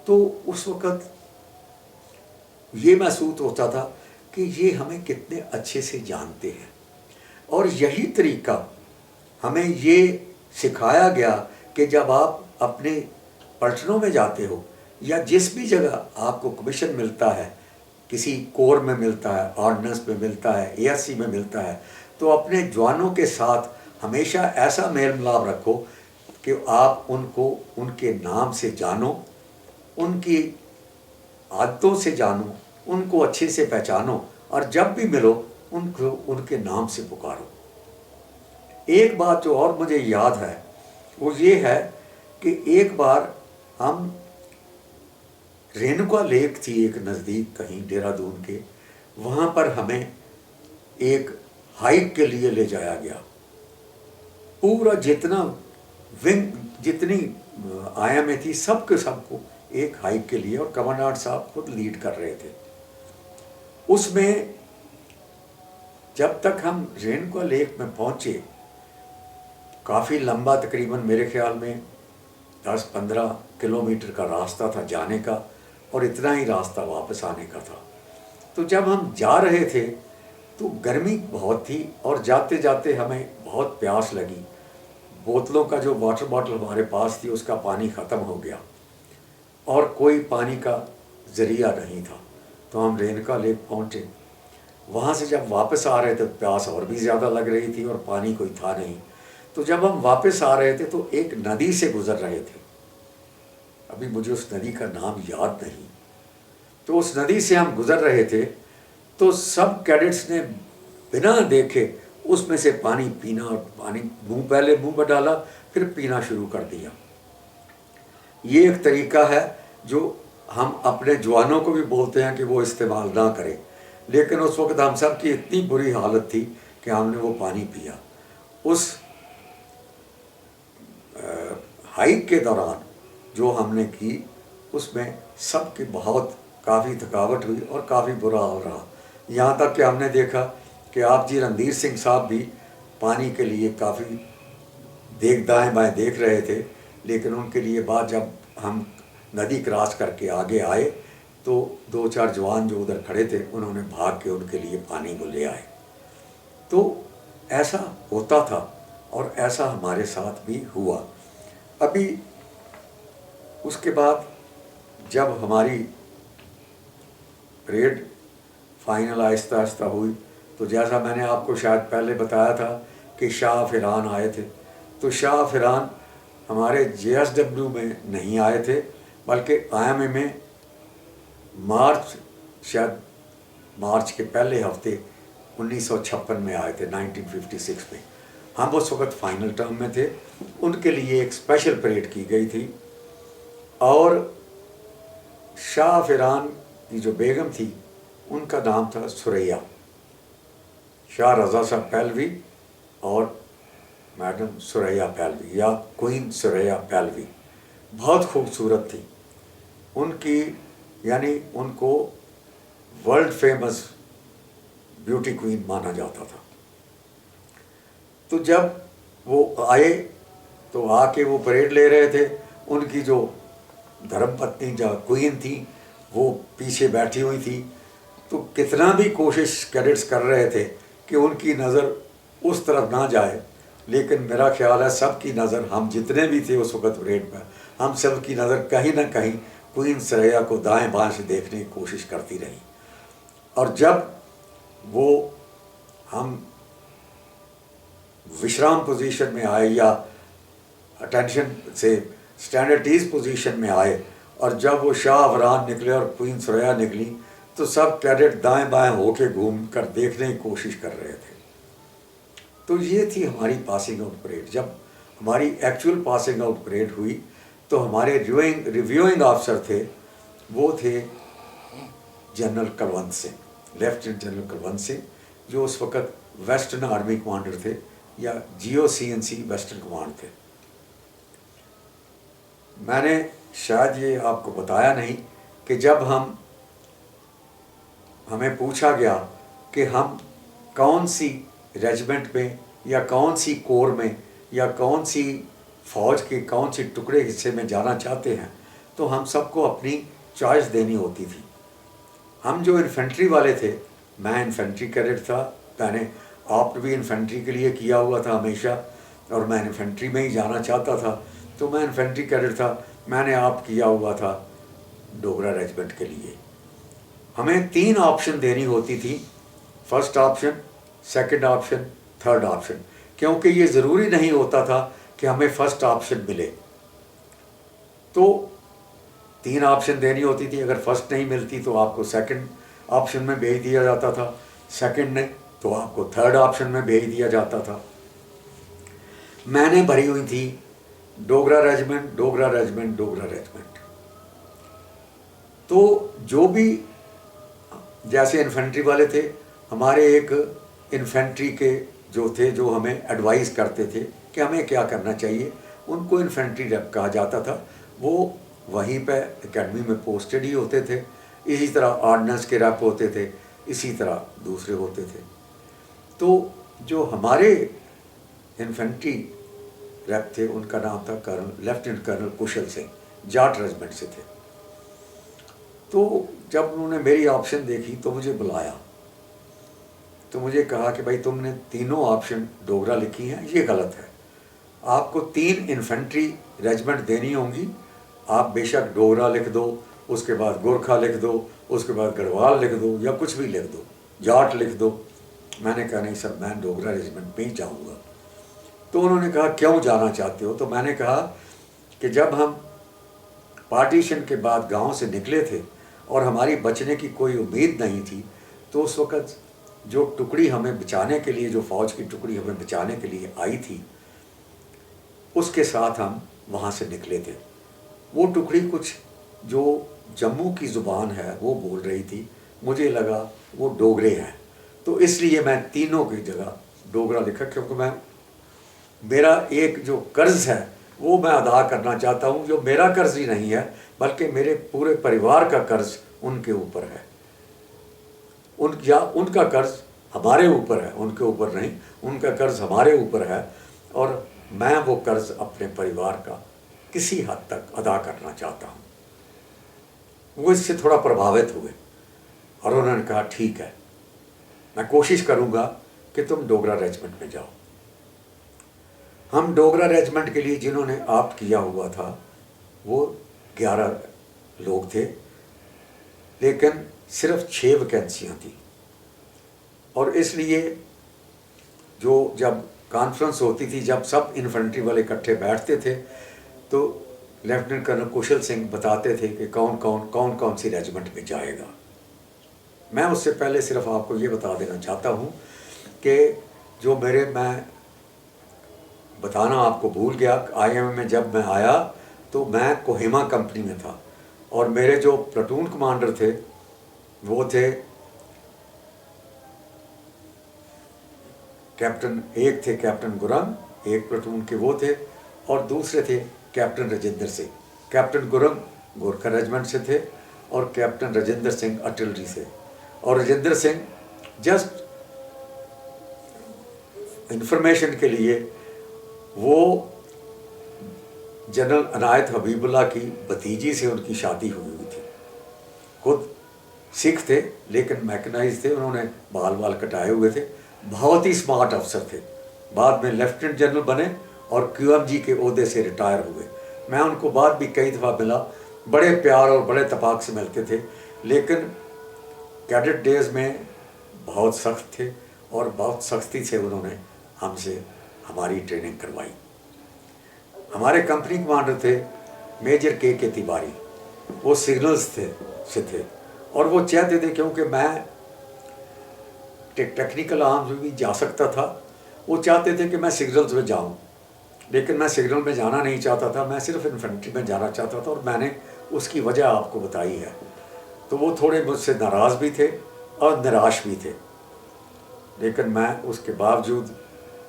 تو اس وقت یہ محسوس ہوتا تھا کہ یہ ہمیں کتنے اچھے سے جانتے ہیں. اور یہی طریقہ ہمیں یہ سکھایا گیا کہ جب آپ اپنے پلٹنوں میں جاتے ہو یا جس بھی جگہ آپ کو کمیشن ملتا ہے، کسی کور میں ملتا ہے، آرڈننس میں ملتا ہے، اے ایس سی میں ملتا ہے، تو اپنے جوانوں کے ساتھ ہمیشہ ایسا میل ملاپ رکھو کہ آپ ان کو ان کے نام سے جانو، ان کی عادتوں سے جانو، ان کو اچھے سے پہچانو، اور جب بھی ملو ان کو ان کے نام سے پکارو. ایک بات جو اور مجھے یاد ہے وہ یہ ہے کہ ایک بار ہم رینوکا لیک تھی ایک نزدیک کہیں دہرادون کے، وہاں پر ہمیں ایک ہائیک کے لیے لے جایا گیا. پورا جتنا ونگ جتنی آیا میں تھی سب کے سب کو ایک ہائیک کے لیے، اور کمانڈنٹ صاحب خود لیڈ کر رہے تھے. اس میں جب تک ہم رینوکا لیک میں پہنچے، کافی لمبا، تقریباً میرے خیال میں 10 15 کلومیٹر کا راستہ تھا جانے کا، اور اتنا ہی راستہ واپس آنے کا تھا. تو جب ہم جا رہے تھے تو گرمی بہت تھی، اور جاتے جاتے ہمیں بہت پیاس لگی. بوتلوں کا جو واٹر باٹل ہمارے پاس تھی اس کا پانی ختم ہو گیا، اور کوئی پانی کا ذریعہ نہیں تھا. تو ہم رینوکا لیک پہنچے. وہاں سے جب واپس آ رہے تھے پیاس اور بھی زیادہ لگ رہی تھی اور پانی کوئی تھا نہیں. تو جب ہم واپس آ رہے تھے تو ایک ندی سے گزر رہے تھے، ابھی مجھے اس ندی کا نام یاد نہیں. تو اس ندی سے ہم گزر رہے تھے تو سب کیڈٹس نے بنا دیکھے اس میں سے پانی پینا، اور پانی پہلے منہ میں ڈالا پھر پینا شروع کر دیا. یہ ایک طریقہ ہے جو ہم اپنے جوانوں کو بھی بولتے ہیں کہ وہ استعمال نہ کریں، لیکن اس وقت ہم سب کی اتنی بری حالت تھی کہ ہم نے وہ پانی پیا. اس ہائیک کے دوران جو ہم نے کی اس میں سب کی بہت کافی تھکاوٹ ہوئی اور کافی برا حال رہا. یہاں تک کہ ہم نے دیکھا کہ آپ جی رندیر سنگھ صاحب بھی پانی کے لیے کافی دائیں بائیں دیکھ رہے تھے، لیکن ان کے لیے بعد جب ہم ندی کراس کر کے آگے آئے تو 2 4 جوان جو ادھر کھڑے تھے انہوں نے بھاگ کے ان کے لیے پانی کو لے آئے. تو ایسا ہوتا تھا اور ایسا ہمارے ساتھ بھی ہوا. ابھی اس کے بعد جب ہماری پریڈ فائنل آہستہ آہستہ ہوئی تو جیسا میں نے آپ کو شاید پہلے بتایا تھا کہ شاہ فیران آئے تھے. تو شاہ فیران ہمارے جے ایس ڈبلیو میں نہیں آئے تھے، بلکہ آئی ایم اے میں مارچ کے پہلے ہفتے 1956 میں آئے تھے، 1956 میں. ہم اس وقت فائنل ٹرم میں تھے. ان کے لیے ایک اسپیشل پریڈ کی گئی تھی، اور شاہ فیران کی جو بیگم تھی ان کا نام تھا سریا، شاہ رضا صاحب پہلوی اور میڈم سریا پہلوی یا کوئین سریا پہلوی. بہت خوبصورت تھی. ان کی یعنی ان کو ورلڈ فیمس بیوٹی کوئین مانا جاتا تھا. تو جب وہ آئے تو آ کے وہ پریڈ لے رہے تھے. ان کی جو دھرم پتنی جو کوئین تھی وہ پیچھے بیٹھی ہوئی تھی. تو کتنا بھی کوشش کیڈٹس کر رہے تھے کہ ان کی نظر اس طرف نہ جائے، لیکن میرا خیال ہے سب کی نظر، ہم جتنے بھی تھے اس وقت پریڈ میں، ہم سب کی نظر کہیں نہ کہیں کوئین سریا کو دائیں بائیں سے دیکھنے کی کوشش کرتی رہی. اور جب وہ ہم وشرام پوزیشن میں آئے یا اٹینشن سے اسٹینڈرڈیز پوزیشن میں آئے، اور جب وہ شاہ وران نکلے اور کوئین ثریا نکلی، تو سب کیڈٹ دائیں بائیں ہو کے گھوم کر دیکھنے کی کوشش کر رہے تھے. تو یہ تھی ہماری پاسنگ آؤٹ پریڈ. جب ہماری ایکچوئل پاسنگ آؤٹ پریڈ ہوئی تو ہمارے ریویوئنگ آفیسر تھے، وہ تھے general Kulwant Singh, lieutenant general Kulwant Singh, جو اس وقت ویسٹرن آرمی کمانڈر تھے، یا GOCNC ویسٹرن کمانڈ تھے. میں نے شاید یہ آپ کو بتایا نہیں کہ جب ہمیں پوچھا گیا کہ ہم کون سی ریجمنٹ میں یا کون سی کور میں یا کون سی فوج کے کون سی ٹکڑے حصے میں جانا چاہتے ہیں، تو ہم سب کو اپنی چوائس دینی ہوتی تھی. ہم جو انفینٹری والے تھے، میں انفینٹری کیڈٹ تھا، میں نے آپ بھی انفینٹری کے لیے کیا ہوا تھا ہمیشہ، اور میں انفینٹری میں ہی جانا چاہتا تھا، تو میں انفینٹری کیڈٹ تھا. میں نے آپ کیا ہوا تھا ڈوگرا ریجمنٹ کے لیے. ہمیں 3 آپشن دینی ہوتی تھی، first option, second option, third option, کیونکہ یہ ضروری نہیں ہوتا تھا کہ ہمیں فرسٹ آپشن ملے. تو 3 آپشن دینی ہوتی تھی. اگر فرسٹ نہیں ملتی تو آپ کو سیکنڈ آپشن میں بھیج دیا جاتا تھا، سیکنڈ نے تو آپ کو تھرڈ آپشن میں بھیج دیا جاتا تھا. میں نے بھری ہوئی تھی Dogra regiment, Dogra regiment, Dogra regiment. تو جو بھی جیسے انفینٹری والے تھے، ہمارے ایک انفینٹری کے جو تھے، جو ہمیں ایڈوائز کرتے تھے کہ ہمیں کیا کرنا چاہیے، ان کو انفینٹری ریپ کہا جاتا تھا. وہ وہیں پہ اکیڈمی میں پوسٹڈ ہی ہوتے تھے. اسی طرح آرڈننس کے ریپ ہوتے تھے، اسی طرح دوسرے ہوتے تھے. تو جو ہمارے انفینٹری ریپ تھے، ان کا نام تھا لیفٹیننٹ کرنل کشل سنگھ، جاٹ ریجمنٹ سے تھے. تو جب انہوں نے میری آپشن دیکھی تو مجھے بلایا، تو مجھے کہا کہ بھائی تم نے تینوں آپشن ڈوگرا لکھی ہیں، یہ غلط ہے. آپ کو 3 انفینٹری ریجمنٹ دینی ہوں گی. آپ بے شک ڈوگرا لکھ دو، اس کے بعد گورکھا لکھ دو، اس کے بعد گڑھوال لکھ دو، یا کچھ بھی لکھ دو، جاٹ لکھ دو. میں نے کہا نہیں سر، میں ڈوگرا ریجمنٹ میں ہی جاؤں گا. تو انہوں نے کہا کیوں جانا چاہتے ہو؟ تو میں نے کہا کہ جب ہم پارٹیشن کے بعد گاؤں سے نکلے تھے اور ہماری بچنے کی کوئی امید نہیں تھی، تو اس وقت جو ٹکڑی ہمیں بچانے کے لیے، جو فوج کی ٹکڑی ہمیں بچانے کے لیے آئی تھی، اس کے ساتھ ہم وہاں سے نکلے تھے. وہ ٹکڑی کچھ جو جموں کی زبان ہے وہ بول رہی تھی. مجھے لگا وہ ڈوگرے ہیں، تو اس لیے میں تینوں کی جگہ ڈوگرا لکھا، کیونکہ میرا ایک جو قرض ہے وہ میں ادا کرنا چاہتا ہوں، جو میرا قرض ہی نہیں ہے بلکہ میرے پورے پریوار کا قرض ان کے اوپر ہے. ان کا قرض ہمارے اوپر ہے، ان کے اوپر نہیں، ان کا قرض ہمارے اوپر ہے، اور میں وہ قرض اپنے پریوار کا کسی حد تک ادا کرنا چاہتا ہوں. وہ اس سے تھوڑا پربھاوت ہوئے اور انہوں نے کہا ٹھیک ہے، میں کوشش کروں گا کہ تم ڈوگرا ریجمنٹ میں جاؤ. ہم ڈوگرا ریجمنٹ کے لیے جنہوں نے آپٹ کیا ہوا تھا وہ 11 لوگ تھے، لیکن صرف 6 ویکینسیاں تھیں. اور اس لیے جو جب کانفرنس ہوتی تھی، جب سب انفینٹری والے اکٹھے بیٹھتے تھے، تو لیفٹیننٹ کرنل کشل سنگھ بتاتے تھے کہ کون سی ریجمنٹ میں جائے گا. میں اس سے پہلے صرف آپ کو یہ بتا دینا چاہتا ہوں کہ جو میں بتانا آپ کو بھول گیا، IMA میں جب میں آیا تو میں کوہیما کمپنی میں تھا، اور میرے جو پلاٹون کمانڈر تھے وہ تھے ایک تھے کیپٹن گرنگ، ایک پلاٹون کے وہ تھے، اور دوسرے تھے captain Rajinder Singh. Captain Gurung Gorkha regiment سے تھے اور کیپٹن رجندر سنگھ آرٹلری سے. اور رجندر سنگھ جسٹ انفارمیشن کے لیے، وہ جنرل عنایت حبیب اللہ کی بھتیجی سے ان کی شادی ہوئی تھی. خود سکھ تھے لیکن میکنائز تھے، انہوں نے بال کٹائے ہوئے تھے. بہت ہی سمارٹ افسر تھے، بعد میں لیفٹیننٹ جنرل بنے اور QMG کے عہدے سے ریٹائر ہوئے. میں ان کو بعد بھی کئی دفعہ ملا، بڑے پیار اور بڑے اتفاق سے ملتے تھے. لیکن कैडेट डेज में बहुत सख्त थे और बहुत सख्ती से उन्होंने हमसे हमारी ट्रेनिंग करवाई। हमारे कंपनी कमांडर थे मेजर के तिवारी, वो सिग्नल्स से थे और वो चाहते थे, क्योंकि मैं टेक्निकल आर्म्स में भी जा सकता था, वो चाहते थे कि मैं सिग्नल्स में जाऊं, लेकिन मैं सिग्नल में जाना नहीं चाहता था, मैं सिर्फ इन्फेंट्री में जाना चाहता था और मैंने उसकी वजह आपको बताई है। तो वो थोड़े मुझसे नाराज़ भी थे और निराश भी थे, लेकिन मैं उसके बावजूद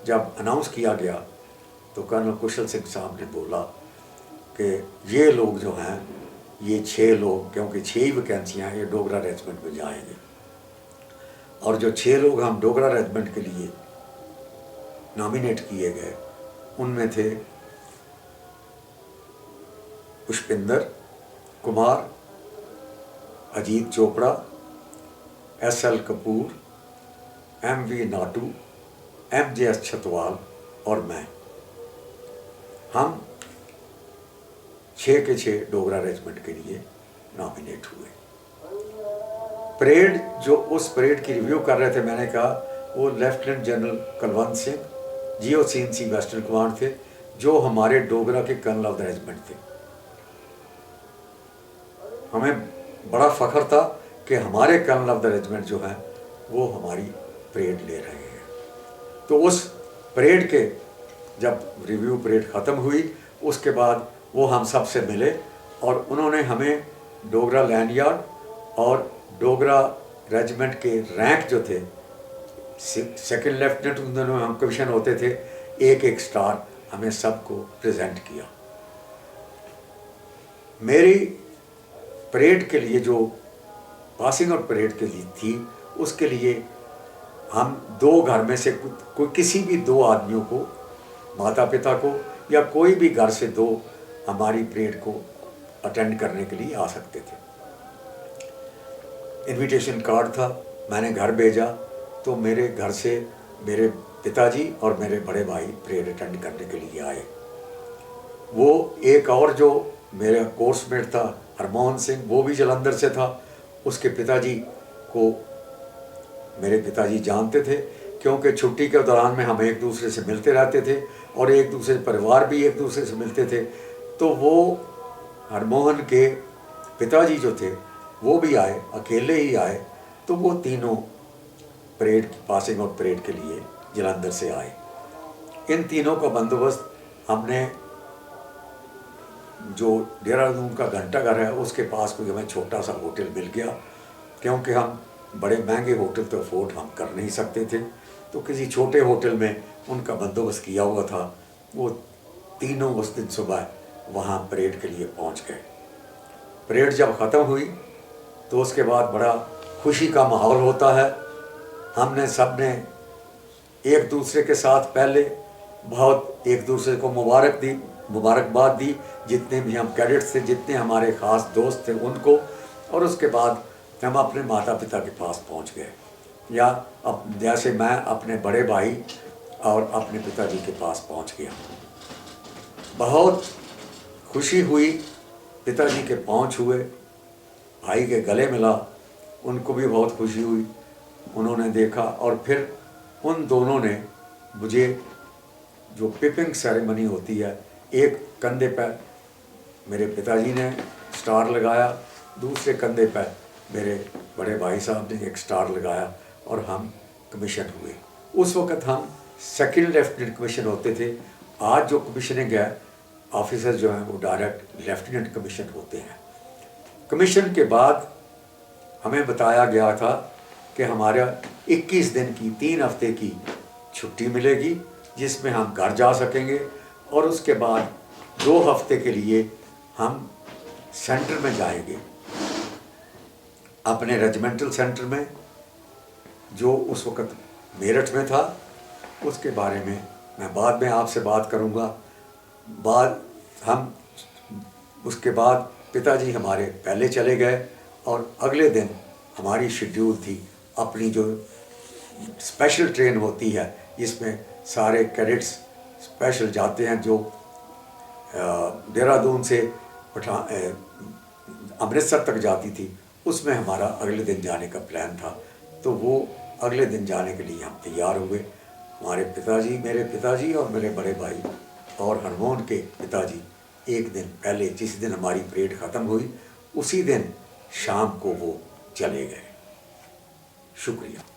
जब अनाउंस किया गया तो कर्नल कुशल सिंह साहब ने बोला कि ये लोग जो हैं, ये 6 लोग, क्योंकि 6 ही वैकेंसियाँ हैं, ये डोगरा रेजिमेंट में जाएंगे। और जो 6 लोग हम डोगरा रेजिमेंट के लिए नॉमिनेट किए गए, उनमें थे Pushpinder Kumar, Ajit Chopra, SL Kapoor, MV Naatu, MJS Chhatwal और मैं। हम 6 के 6 डोगरा रेजिमेंट के लिए नॉमिनेट हुए। परेड, जो उस परेड की रिव्यू कर रहे थे, मैंने कहा वो lieutenant general Kulwant Singh GOC western command थे, जो हमारे डोगरा के कर्नल ऑफ द रेजिमेंट थे। हमें बड़ा फ़ख्र था कि हमारे कर्नल ऑफ द रेजिमेंट जो हैं वो हमारी परेड ले रहे हैं। तो उस परेड के जब रिव्यू परेड ख़त्म हुई, उसके बाद वो हम सब से मिले और उन्होंने हमें डोगरा लैंड यार्ड और डोगरा रेजिमेंट के रैंक जो थे, सेकंड लेफ्टिनेंट, उन दोनों हम कमीशन होते थे, एक स्टार हमें सबको प्रेजेंट किया। मेरी परेड के लिए जो पासिंग आउट परेड के लिए थी, उसके लिए हम 2 घर में से कोई किसी भी 2 आदमियों को, माता पिता को या कोई भी घर से 2 हमारी परेड को अटेंड करने के लिए आ सकते थे। इनविटेशन कार्ड था, मैंने घर भेजा तो मेरे घर से मेरे पिताजी और मेरे बड़े भाई परेड अटेंड करने के लिए आए। वो एक और जो मेरा कोर्समेट था हरमोहन सिंह, वो भी जलंधर से था। उसके पिताजी को मेरे पिताजी जानते थे, क्योंकि छुट्टी के दौरान में हम एक दूसरे से मिलते रहते थे और एक दूसरे परिवार भी एक दूसरे से मिलते थे। तो वो हरमोहन के पिताजी जो थे वो भी आए, अकेले ही आए। तो वो तीनों परेड, पासिंग आउट परेड के लिए जलंधर से आए। इन तीनों का बंदोबस्त हमने, जो देहरादून का घंटाघर है उसके पास कोई हमें छोटा सा होटल मिल गया, क्योंकि हम बड़े महंगे होटल तो अफोर्ड हम कर नहीं सकते थे। तो किसी छोटे होटल में उनका बंदोबस्त किया हुआ था। वो तीनों उस दिन सुबह वहाँ परेड के लिए पहुँच गए। परेड जब ख़त्म हुई तो उसके बाद बड़ा खुशी का माहौल होता है। हमने सब ने एक दूसरे के साथ पहले बहुत एक दूसरे को मुबारकबाद दी, जितने भी हम कैडेट्स थे, जितने हमारे ख़ास दोस्त थे उनको। और उसके बाद हम अपने माता पिता के पास पहुंच गए, या अब जैसे मैं अपने बड़े भाई और अपने पिताजी के पास पहुंच गया। बहुत खुशी हुई, पिताजी के पहुंच हुए, भाई के गले मिला, उनको भी बहुत खुशी हुई। उन्होंने देखा और फिर उन दोनों ने मुझे, जो पिपिंग सेरेमनी होती है, एक कंधे पर मेरे पिताजी ने स्टार लगाया, दूसरे कंधे पर मेरे बड़े भाई साहब ने एक स्टार लगाया और हम कमीशन हुए। उस वक़्त हम सेकंड लेफ्टिनेंट कमीशन होते थे। आज जो कमीशनिंग है, ऑफिसर जो हैं वो डायरेक्ट लेफ्टिनेंट कमीशन होते हैं। कमीशन के बाद हमें बताया गया था कि हमारा 21 दिन की, 3 हफ्ते की छुट्टी मिलेगी, जिसमें हम घर जा सकेंगे। और उसके बाद 2 हफ्ते के लिए हम सेंटर में जाएंगे, अपने रेजिमेंटल सेंटर में, जो उस वक़्त मेरठ में था। उसके बारे में मैं बाद में आपसे बात करूँगा। उसके बाद पिताजी हमारे पहले चले गए और अगले दिन हमारी शेड्यूल थी अपनी जो स्पेशल ट्रेन होती है, जिसमें सारे कैडेट्स स्पेशल जाते हैं, जो देहरादून से अमृतसर तक जाती थी, اس میں ہمارا اگلے دن جانے کا پلان تھا، تو وہ اگلے دن جانے کے لیے ہم تیار ہوئے۔ ہمارے پتا جی، میرے پتا جی اور میرے بڑے بھائی اور ہرمون کے پتا جی ایک دن پہلے، جس دن ہماری پریڈ ختم ہوئی اسی دن شام کو وہ چلے گئے۔ شکریہ۔